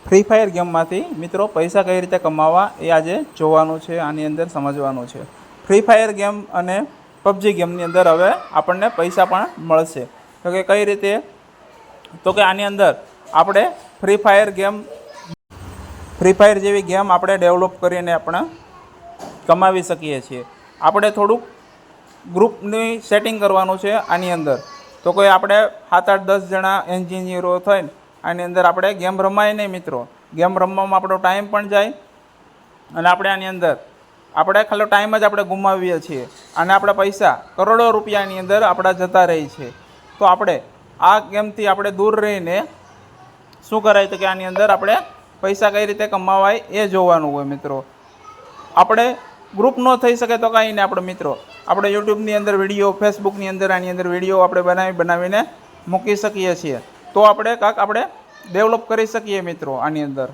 Free fire ગેમમાંથી મિત્રો પૈસા કઈ રીતે કમાવવા એ આજે જોવાનું છે, આની અંદર સમજવાનું છે. ફ્રી ફાયર ગેમ અને પબજી ગેમની અંદર હવે આપણને પૈસા પણ મળશે. તો કે કઈ રીતે? તો કે આની અંદર આપણે ફ્રી ફાયર જેવી ગેમ આપણે ડેવલપ કરીને આપણે કમાવી શકીએ છીએ. આપણે થોડુંક ગ્રુપની સેટિંગ કરવાનું છે આની અંદર. તો કોઈ આપણે 7-8-10 જણા એન્જિનિયરો થઈને આની અંદર આપણે ગેમ રમાય નહીં મિત્રો. ગેમ રમવામાં આપણો ટાઈમ પણ જાય અને આપણે આની અંદર ખાલી ટાઈમ જ આપણે ગુમાવીએ છીએ અને આપણા પૈસા કરોડો રૂપિયાની અંદર આપણા જતા રહે છે. તો આપણે આ ગેમથી આપણે દૂર રહીને શું કરાય તો કે આની અંદર આપણે પૈસા કઈ રીતે કમાવાય એ જોવાનું હોય મિત્રો. આપણે ગ્રુપ ન થઈ શકે તો કાંઈ નહીં, આપણે મિત્રો આપણે યુટ્યુબની અંદર વિડીયો, ફેસબુકની અંદર આની અંદર વિડીયો આપણે બનાવીને મૂકી શકીએ છીએ. તો આપણે કાંઈક આપણે ડેવલપ કરી શકીએ મિત્રો આની અંદર.